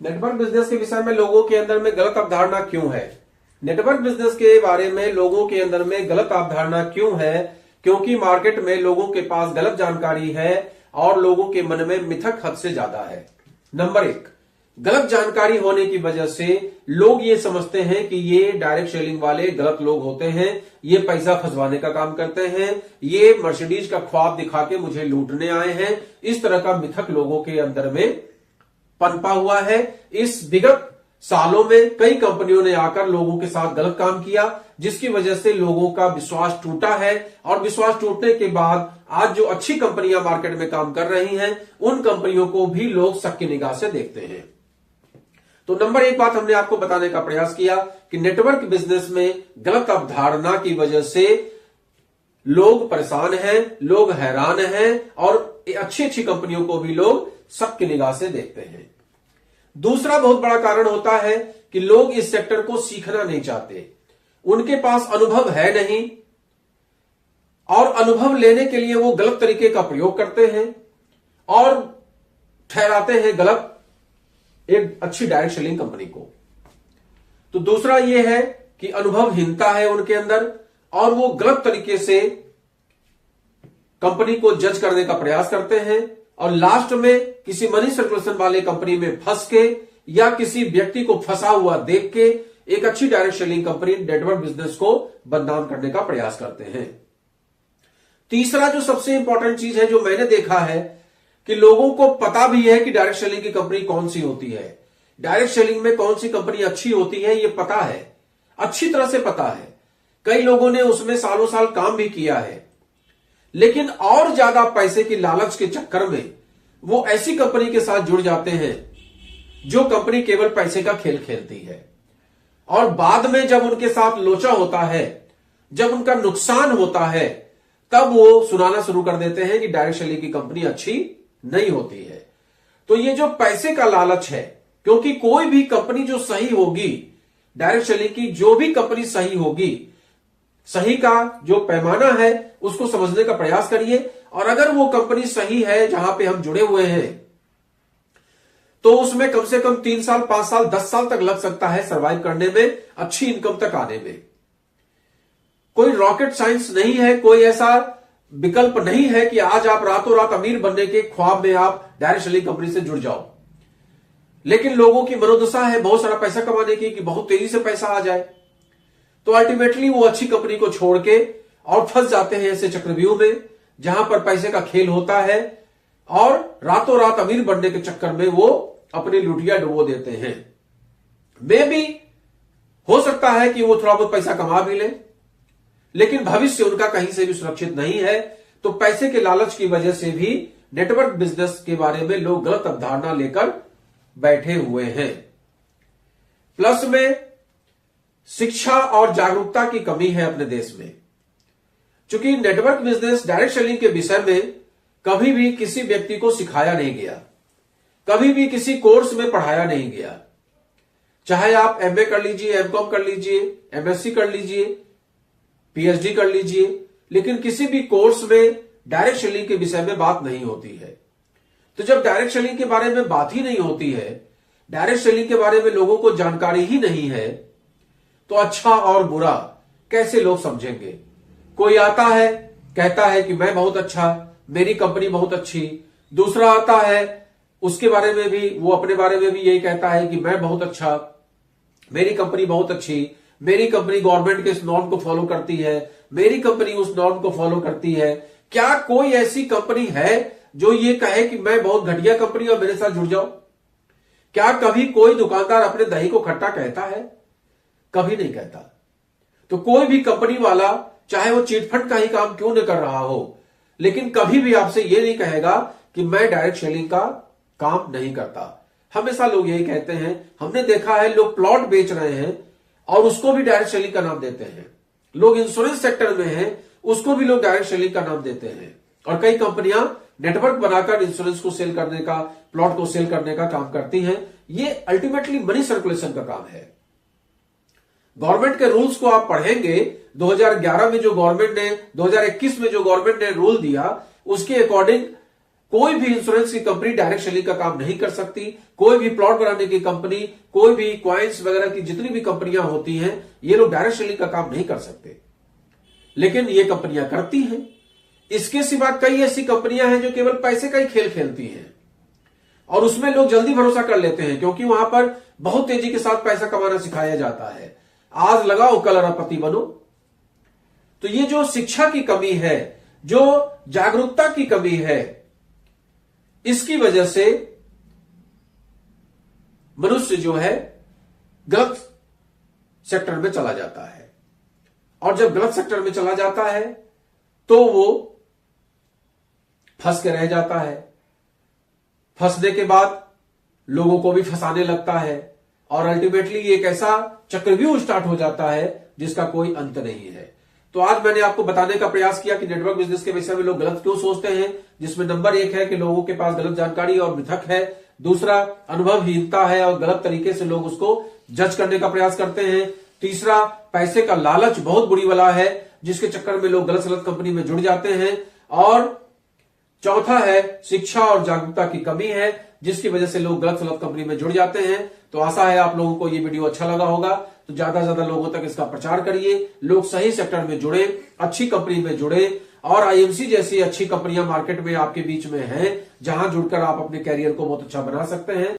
Network business के विषय में लोगों के अंदर में गलत अवधारणा क्यों है? नेटवर्क बिजनेस के बारे में लोगों के अंदर में गलत अवधारणा क्यों है? क्योंकि मार्केट में लोगों के पास गलत जानकारी है और लोगों के मन में मिथक हद से ज्यादा है। नंबर 1, गलत जानकारी होने की वजह से लोग ये समझते हैं कि ये डायरेक्ट सेलिंग वाले गलत लोग होते हैं, ये पैसा फंसवाने का काम करते हैं, ये मर्सिडीज का ख्वाब दिखा के मुझे लूटने आए हैं। इस तरह का मिथक लोगों के अंदर में पनपा हुआ है। इस विगत सालों में कई कंपनियों ने आकर लोगों के साथ गलत काम किया, जिसकी वजह से लोगों का विश्वास टूटा है और विश्वास टूटने के बाद आज जो अच्छी कंपनियां मार्केट में काम कर रही हैं, उन कंपनियों को भी लोग शक की निगाह से देखते हैं। तो नंबर 1 बात हमने आपको बताने का प्रयास किया कि नेटवर्क बिजनेस में गलत अवधारणा की वजह से लोग परेशान हैं, लोग हैरान हैं और अच्छी अच्छी कंपनियों को भी लोग शक की निगाह से देखते हैं। दूसरा बहुत बड़ा कारण होता है कि लोग इस सेक्टर को सीखना नहीं चाहते, उनके पास अनुभव है नहीं और अनुभव लेने के लिए वो गलत तरीके का प्रयोग करते हैं और ठहराते हैं गलत एक अच्छी डायरेक्ट सेलिंग कंपनी को। तो दूसरा यह है कि अनुभवहीनता है उनके अंदर और वो गलत तरीके से कंपनी को जज करने का प्रयास करते हैं और लास्ट में किसी मनी सर्कुलेशन वाले कंपनी में फंस के या किसी व्यक्ति को फंसा हुआ देख के एक अच्छी direct selling company network business को बदनाम करने का प्रयास करते हैं। तीसरा जो सबसे इंपॉर्टेंट चीज है जो मैंने देखा है कि लोगों को पता भी है कि डायरेक्ट सेलिंग की कंपनी कौन सी होती है, डायरेक्ट सेलिंग में कौन सी कंपनी अच्छी होती है, ये पता है, अच्छी तरह से पता है। कई लोगों ने उसमें सालों साल काम भी किया है, लेकिन और ज्यादा पैसे की लालच के चक्कर में वो ऐसी कंपनी के साथ जुड़ जाते हैं जो कंपनी केवल पैसे का खेल खेलती है और बाद में जब उनके साथ लोचा होता है, जब उनका नुकसान होता है, तब वो सुनाना शुरू कर देते हैं कि डायरेक्ट सेलिंग की कंपनी अच्छी नहीं होती है। तो ये जो पैसे का लालच है, क्योंकि कोई भी कंपनी जो सही होगी, डायरेक्ट सेलिंग की जो भी कंपनी सही होगी, सही का जो पैमाना है उसको समझने का प्रयास करिए और अगर वो कंपनी सही है जहां पे हम जुड़े हुए हैं तो उसमें कम से कम 3 साल 5 साल 10 साल तक लग सकता है सरवाइव करने में, अच्छी इनकम तक आने में। कोई रॉकेट साइंस नहीं है, कोई ऐसा विकल्प नहीं है कि आज आप रातों रात अमीर बनने के ख्वाब में आप डायरेक्ट सेलिंग कंपनी से जुड़ जाओ। लेकिन लोगों की मनोदशा है बहुत सारा पैसा कमाने की कि बहुत तेजी से पैसा आ जाए, तो अल्टीमेटली वो अच्छी कंपनी को छोड़ के और फंस जाते हैं ऐसे चक्रव्यूह में जहां पर पैसे का खेल होता है और रातों रात अमीर बनने के चक्कर में वो अपनी लुटिया डुबो देते हैं। मे भी हो सकता है कि वो थोड़ा बहुत पैसा कमा भी ले, लेकिन भविष्य उनका कहीं से भी सुरक्षित नहीं है। तो पैसे के लालच की वजह से भी नेटवर्क बिजनेस के बारे में लोग गलत अवधारणा लेकर बैठे हुए हैं। प्लस में शिक्षा और जागरूकता की कमी है अपने देश में, क्योंकि नेटवर्क बिजनेस डायरेक्ट सेलिंग के विषय में कभी भी किसी व्यक्ति को सिखाया नहीं गया, कभी भी किसी कोर्स में पढ़ाया नहीं गया। चाहे आप एमए कर लीजिए, एमकॉम कर लीजिए, एमएससी कर लीजिए, पीएचडी कर लीजिए, लेकिन किसी भी कोर्स में डायरेक्ट सेलिंग के विषय में बात नहीं होती है। तो जब डायरेक्ट सेलिंग के बारे में बात ही नहीं होती है, डायरेक्ट सेलिंग के बारे में लोगों को जानकारी ही नहीं है, तो अच्छा और बुरा कैसे लोग समझेंगे? कोई आता है कहता है कि मैं बहुत अच्छा, मेरी कंपनी बहुत अच्छी, दूसरा आता है उसके बारे में भी, वो अपने बारे में भी यही कहता है कि मैं बहुत अच्छा, मेरी कंपनी बहुत अच्छी, मेरी कंपनी गवर्नमेंट के इस नॉर्म को फॉलो करती है, मेरी कंपनी उस नॉर्म को फॉलो करती है। क्या कोई ऐसी कंपनी है जो ये कहे कि मैं बहुत घटिया कंपनी और मेरे साथ जुड़ जाओ? क्या कभी कोई दुकानदार अपने दही को खट्टा कहता है? कभी नहीं कहता। तो कोई भी कंपनी वाला चाहे वो चिटफंड का ही काम क्यों न कर रहा हो, लेकिन कभी भी आपसे ये नहीं कहेगा कि मैं डायरेक्ट सेलिंग का काम नहीं करता। हमेशा लोग यही कहते हैं, हमने देखा है लोग प्लॉट बेच रहे हैं और उसको भी डायरेक्ट सेलिंग का नाम देते हैं। लोग इंश्योरेंस सेक्टर में हैं, उसको भी लोग डायरेक्ट सेलिंग का नाम देते हैं। और कई कंपनियां नेटवर्क बनाकर इंश्योरेंस को सेल करने का, प्लॉट को सेल करने का काम करती हैं। ये अल्टीमेटली मनी सर्कुलेशन का काम है। गवर्नमेंट के रूल्स को आप पढ़ेंगे, 2011 में जो गवर्नमेंट ने, 2021 में जो गवर्नमेंट ने रूल दिया, उसके अकॉर्डिंग कोई भी इंश्योरेंस की कंपनी डायरेक्ट सेलिंग का काम नहीं कर सकती। कोई भी प्लॉट बनाने की कंपनी, कोई भी क्वाइंस वगैरह की जितनी भी कंपनियां होती हैं, ये लोग डायरेक्ट सेलिंग का काम नहीं कर सकते, लेकिन ये कंपनियां करती हैं। इसके सिवा कई ऐसी कंपनियां हैं जो केवल पैसे का ही खेल खेलती हैं और उसमें लोग जल्दी भरोसा कर लेते हैं, क्योंकि वहां पर बहुत तेजी के साथ पैसा कमाना सिखाया जाता है। आज लगाओ कल अरबपति बनो। तो ये जो शिक्षा की कमी है, जो जागरूकता की कमी है, इसकी वजह से मनुष्य जो है गलत सेक्टर में चला जाता है, और जब गलत सेक्टर में चला जाता है तो वो फंस के रह जाता है। फंसने के बाद लोगों को भी फंसाने लगता है और अल्टीमेटली एक ऐसा चक्रव्यूह स्टार्ट हो जाता है जिसका कोई अंत नहीं है। तो आज मैंने आपको बताने का प्रयास किया कि नेटवर्क बिजनेस के विषय में लोग गलत क्यों सोचते हैं, जिसमें नंबर 1 है कि लोगों के पास गलत जानकारी और मिथक है। दूसरा, अनुभवहीनता है और गलत तरीके से लोग उसको जज करने का प्रयास करते हैं। तीसरा, पैसे का लालच बहुत बुरी बला है, जिसके चक्कर में लोग गलत कंपनी में जुड़ जाते हैं। और चौथा है, शिक्षा और जागरूकता की कमी है, जिसकी वजह से लोग गलत कंपनी में जुड़ जाते हैं। तो आशा है आप लोगों को ये वीडियो अच्छा लगा होगा, तो ज्यादा से ज्यादा लोगों तक इसका प्रचार करिए, लोग सही सेक्टर में जुड़े, अच्छी कंपनी में जुड़े, और आईएमसी जैसी अच्छी कंपनियां मार्केट में आपके बीच में हैं, जहां जुड़कर आप अपने कैरियर को बहुत अच्छा बना सकते हैं।